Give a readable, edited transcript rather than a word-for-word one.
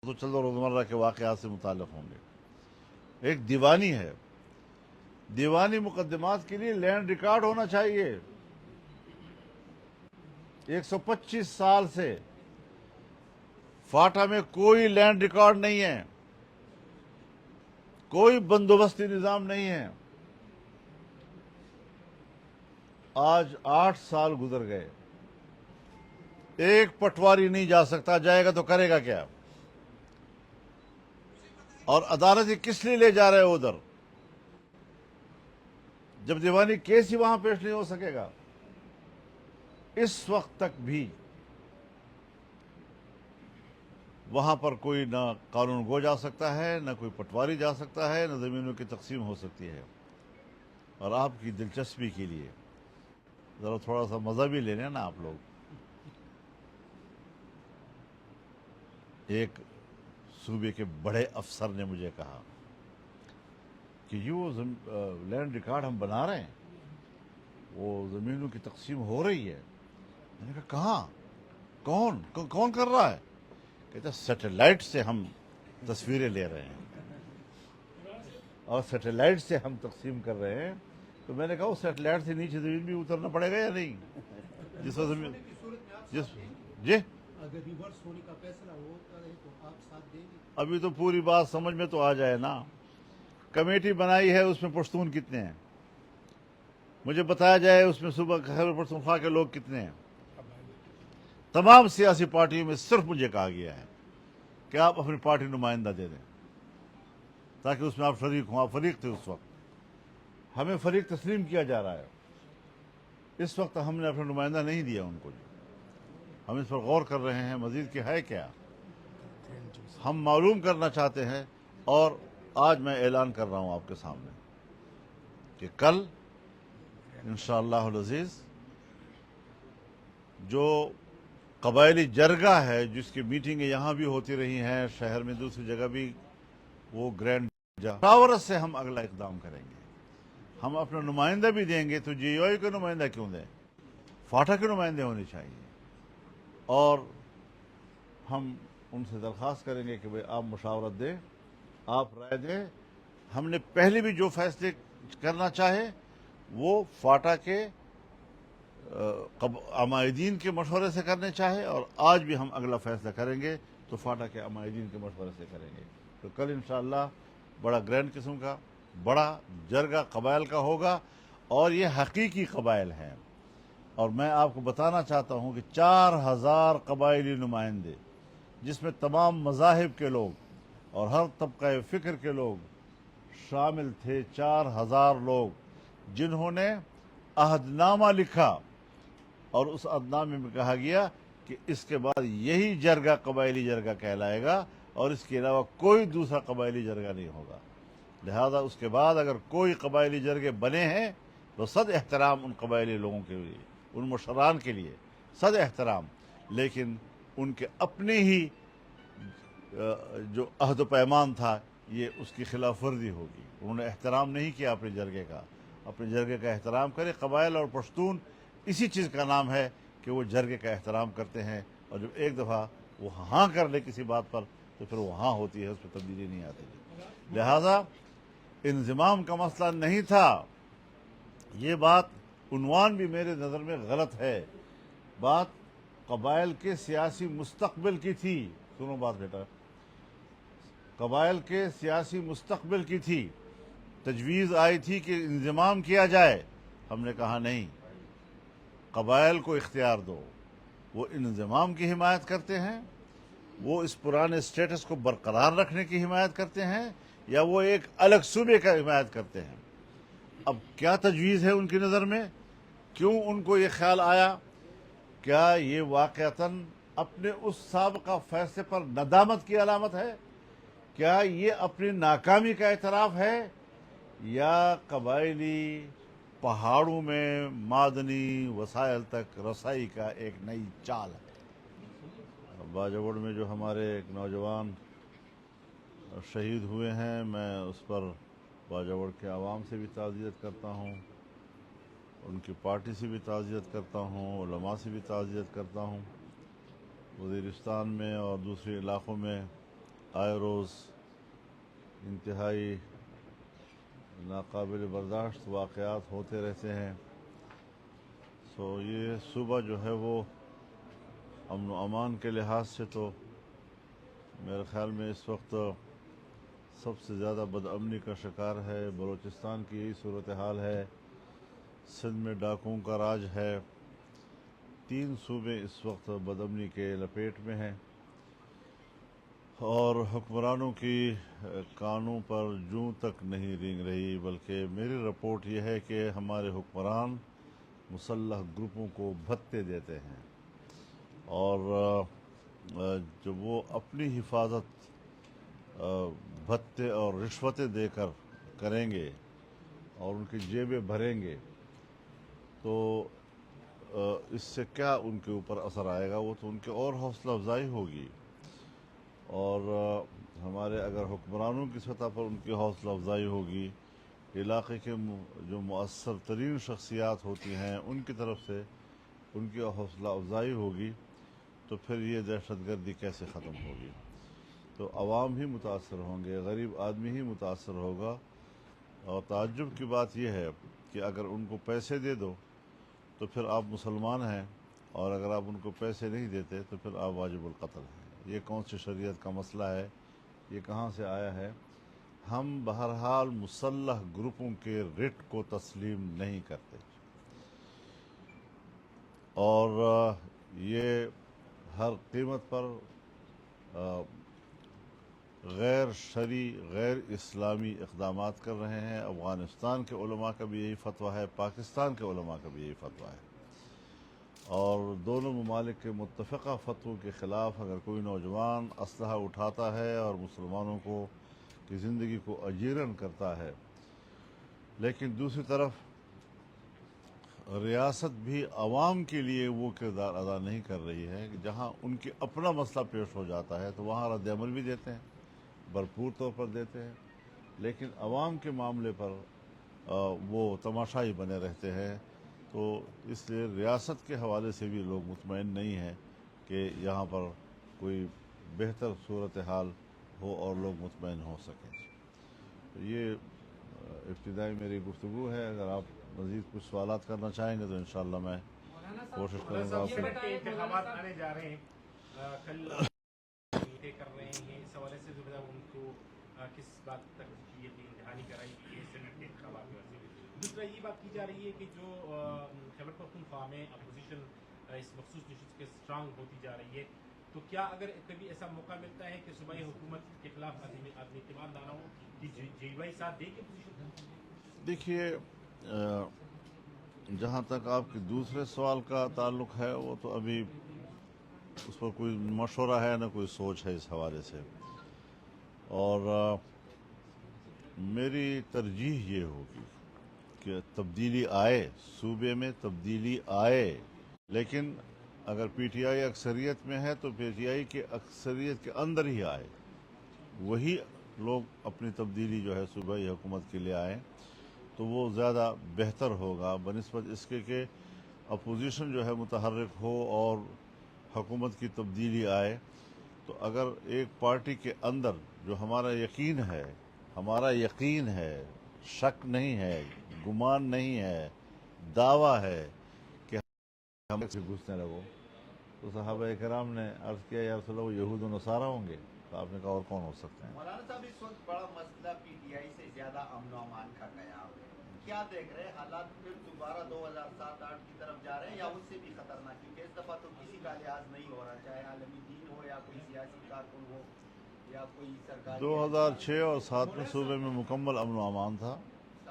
تو چلو روزمرہ کے واقعات سے متعلق ہوں گے. ایک دیوانی ہے. دیوانی مقدمات کے لیے لینڈ ریکارڈ ہونا چاہیے. 125 سال سے فاٹا میں کوئی لینڈ ریکارڈ نہیں ہے, کوئی بندوبستی نظام نہیں ہے. آج 8 سال گزر گئے, ایک پٹواری نہیں جا سکتا. جائے گا تو کرے گا کیا؟ اور عدالت کس لیے لے جا رہے ہو ادھر جب دیوانی کیس ہی وہاں پیش نہیں ہو سکے گا؟ اس وقت تک بھی وہاں پر کوئی نہ قانون گو جا سکتا ہے, نہ کوئی پٹواری جا سکتا ہے, نہ زمینوں کی تقسیم ہو سکتی ہے. اور آپ کی دلچسپی کے لیے ذرا تھوڑا سا مزہ بھی لینے نا آپ لوگ. ایک صوبے کے بڑے افسر نے مجھے کہا کہ وہ لینڈ ریکارڈ ہم بنا رہے ہیں, وہ زمینوں کی تقسیم ہو رہی ہے. میں نے کہا کہاں, کون کر رہا ہے؟ کہتا سیٹلائٹ سے ہم تصویریں لے رہے ہیں اور سیٹلائٹ سے ہم تقسیم کر رہے ہیں. تو میں نے کہا وہ سیٹلائٹ سے نیچے زمین بھی اترنا پڑے گا یا نہیں؟ جس وقت زمین جی اگر ریورس ہونے کا فیصلہ ہوتا ہے تو آپ ساتھ دیں گے؟ ابھی تو پوری بات سمجھ میں تو آ جائے نا. کمیٹی بنائی ہے, اس میں پشتون کتنے ہیں مجھے بتایا جائے, اس میں صوبہ خیبر پختونخوا کے لوگ کتنے ہیں. تمام سیاسی پارٹیوں میں صرف مجھے کہا گیا ہے کہ آپ اپنی پارٹی نمائندہ دے دیں تاکہ اس میں آپ شریک ہوں. آپ فریق تھے اس وقت, ہمیں فریق تسلیم کیا جا رہا ہے. اس وقت ہم نے اپنا نمائندہ نہیں دیا ان کو. ہم اس پر غور کر رہے ہیں مزید کہ ہے کیا, ہم معلوم کرنا چاہتے ہیں. اور آج میں اعلان کر رہا ہوں آپ کے سامنے کہ کل انشاءاللہ العزیز جو قبائلی جرگہ ہے جس کی میٹنگیں یہاں بھی ہوتی رہی ہیں, شہر میں دوسری جگہ بھی, وہ گرینڈ مشاورت سے ہم اگلا اقدام کریں گے. ہم اپنا نمائندہ بھی دیں گے تو جی او کا نمائندہ کیوں دیں, فاٹا کے نمائندے ہونے چاہیے. اور ہم ان سے درخواست کریں گے کہ بھئی آپ مشاورت دیں, آپ رائے دیں. ہم نے پہلے بھی جو فیصلے کرنا چاہے وہ فاٹا کے عمائدین کے مشورے سے کرنے چاہے, اور آج بھی ہم اگلا فیصلہ کریں گے تو فاٹا کے عمائدین کے مشورے سے کریں گے. تو کل انشاءاللہ بڑا گرینڈ قسم کا بڑا جرگہ قبائل کا ہوگا, اور یہ حقیقی قبائل ہیں. اور میں آپ کو بتانا چاہتا ہوں کہ 4000 قبائلی نمائندے, جس میں تمام مذاہب کے لوگ اور ہر طبقہ فکر کے لوگ شامل تھے. 4000 لوگ جنہوں نے عہد نامہ لکھا, اور اس عہد نامے میں کہا گیا کہ اس کے بعد یہی جرگہ قبائلی جرگہ کہلائے گا, اور اس کے علاوہ کوئی دوسرا قبائلی جرگہ نہیں ہوگا. لہذا اس کے بعد اگر کوئی قبائلی جرگے بنے ہیں تو صد احترام ان قبائلی لوگوں کے لیے, ان مشران کے لیے صد احترام. لیکن ان کے اپنے ہی جو عہد و پیمان تھا یہ اس کی خلاف ورزی ہوگی. انہوں نے احترام نہیں کیا اپنے جرگے کا. اپنے جرگے کا احترام کرے. قبائل اور پشتون اسی چیز کا نام ہے کہ وہ جرگے کا احترام کرتے ہیں, اور جب ایک دفعہ وہ ہاں کر لے کسی بات پر تو پھر وہ ہاں ہوتی ہے, اس میں تبدیلی نہیں آتی. لہذا انضمام کا مسئلہ نہیں تھا. یہ بات عنوان بھی میرے نظر میں غلط ہے. بات قبائل کے سیاسی مستقبل کی تھی. سنو بات بیٹا, قبائل کے سیاسی مستقبل کی تھی. تجویز آئی تھی کہ انضمام کیا جائے. ہم نے کہا نہیں, قبائل کو اختیار دو. وہ انضمام کی حمایت کرتے ہیں, وہ اس پرانے سٹیٹس کو برقرار رکھنے کی حمایت کرتے ہیں, یا وہ ایک الگ صوبے کا حمایت کرتے ہیں. اب کیا تجویز ہے ان کی نظر میں, کیوں ان کو یہ خیال آیا, کیا یہ واقعتاً اپنے اس سابقہ فیصلے پر ندامت کی علامت ہے, کیا یہ اپنی ناکامی کا اعتراف ہے, یا قبائلی پہاڑوں میں معدنی وسائل تک رسائی کا ایک نئی چال ہے. باجوڑ میں جو ہمارے ایک نوجوان شہید ہوئے ہیں, میں اس پر باجوڑ کے عوام سے بھی تعزیت کرتا ہوں, ان کی پارٹی سے بھی تعزیت کرتا ہوں, علماء سے بھی تعزیت کرتا ہوں. وزیرستان میں اور دوسرے علاقوں میں آئے روز انتہائی ناقابل برداشت واقعات ہوتے رہتے ہیں. یہ صوبہ جو ہے وہ امن و امان کے لحاظ سے تو میرے خیال میں اس وقت سب سے زیادہ بدامنی کا شکار ہے. بلوچستان کی یہی صورتحال ہے. سندھ میں ڈاکوؤں کا راج ہے. 3 صوبے اس وقت بدامنی کے لپیٹ میں ہیں اور حکمرانوں کی کانوں پر جوں تک نہیں رینگ رہی. بلکہ میری رپورٹ یہ ہے کہ ہمارے حکمران مسلح گروپوں کو بھتے دیتے ہیں اور جب وہ اپنی حفاظت بھتے اور رشوتیں دے کر کریں گے اور ان کی جیبیں بھریں گے تو اس سے کیا ان کے اوپر اثر آئے گا؟ وہ تو ان کے اور حوصلہ افزائی ہوگی. اور ہمارے اگر حکمرانوں کی سطح پر ان کی حوصلہ افزائی ہوگی، علاقے کے جو مؤثر ترین شخصیات ہوتی ہیں ان کی طرف سے ان کی حوصلہ افزائی ہوگی، تو پھر یہ دہشت گردی کیسے ختم ہوگی؟ تو عوام ہی متاثر ہوں گے، غریب آدمی ہی متاثر ہوگا. اور تعجب کی بات یہ ہے کہ اگر ان کو پیسے دے دو تو پھر آپ مسلمان ہیں، اور اگر آپ ان کو پیسے نہیں دیتے تو پھر آپ واجب القتل ہیں. یہ کون سی شریعت کا مسئلہ ہے؟ یہ کہاں سے آیا ہے؟ ہم بہرحال مسلح گروپوں کے رٹ کو تسلیم نہیں کرتے، اور یہ ہر قیمت پر غیر شرعی غیر اسلامی اقدامات کر رہے ہیں. افغانستان کے علماء کا بھی یہی فتویٰ ہے، پاکستان کے علماء کا بھی یہی فتویٰ ہے. اور دونوں ممالک کے متفقہ فتووں کے خلاف اگر کوئی نوجوان اسلحہ اٹھاتا ہے اور مسلمانوں کی زندگی کو اجیرن کرتا ہے، لیکن دوسری طرف ریاست بھی عوام کے لیے وہ کردار ادا نہیں کر رہی ہے کہ جہاں ان کی اپنا مسئلہ پیش ہو جاتا ہے تو وہاں رد عمل بھی دیتے ہیں، بھرپور طور پر دیتے ہیں، لیکن عوام کے معاملے پر وہ تماشائی بنے رہتے ہیں. تو اس لیے ریاست کے حوالے سے بھی لوگ مطمئن نہیں ہیں کہ یہاں پر کوئی بہتر صورتحال ہو اور لوگ مطمئن ہو سکیں. تو یہ ابتدائی میری گفتگو ہے. اگر آپ مزید کچھ سوالات کرنا چاہیں گے تو انشاءاللہ میں کوشش کروں گا. انتخابات آنے جا رہے ہیں، کل طے کر رہے ہیں، اس حوالے سے جو ہے ان کو کس بات تک یہ دہانی کرائی گئی ہے سینٹ کے انتخابات میں سے. دوسرا یہ بات کی جا رہی ہے کہ جو خیبر پختونخوا میں اپوزیشن اس مخصوص نشست کے اسٹرانگ ہوتی جا رہی ہے، تو کیا اگر کبھی ایسا موقع ملتا ہے کہ صوبائی حکومت کے خلاف عدم اعتماد نہ ہو کہ جے وائی ساتھ دے گی اپوزیشن؟ دیکھیے، جہاں تک آپ کے دوسرے سوال کا تعلق ہے وہ تو ابھی اس پر کوئی مشورہ ہے نہ کوئی سوچ ہے اس حوالے سے. اور میری ترجیح یہ ہوگی کہ تبدیلی آئے، صوبے میں تبدیلی آئے، لیکن اگر پی ٹی آئی اکثریت میں ہے تو پی ٹی آئی کی اکثریت کے اندر ہی آئے، وہی لوگ اپنی تبدیلی جو ہے صوبائی حکومت کے لیے آئیں تو وہ زیادہ بہتر ہوگا بنسبت اس کے کہ اپوزیشن جو ہے متحرک ہو اور حکومت کی تبدیلی آئے. تو اگر ایک پارٹی کے اندر جو ہمارا یقین ہے، شک نہیں ہے، گمان نہیں ہے، دعویٰ ہے کہ ہم سے گھسنے لگو، تو صحابہ کرام نے عرض کیا یا رسول اللہ وہ یہود و نصارہ ہوں گے؟ تو آپ نے کہا اور کون ہو سکتے ہیں؟ مولانا صاحب، اس وقت بڑا مسئلہ پی ٹی آئی سے زیادہ امن و امان کا قیام ہے. کیا دیکھ رہے ہیں حالات پھر دوبارہ 2007-8 کی طرف جا رہے ہیں یا اس سے بھی خطرناک؟ کیونکہ اس دفعہ تو کسی کا لحاظ نہیں ہو رہا، چاہے عالمی دین ہو یا کوئی سیاسی کارکن ہو یا کوئی سرکاری 2006 اور 2007 میں صوبے میں مکمل امن و امان تھا.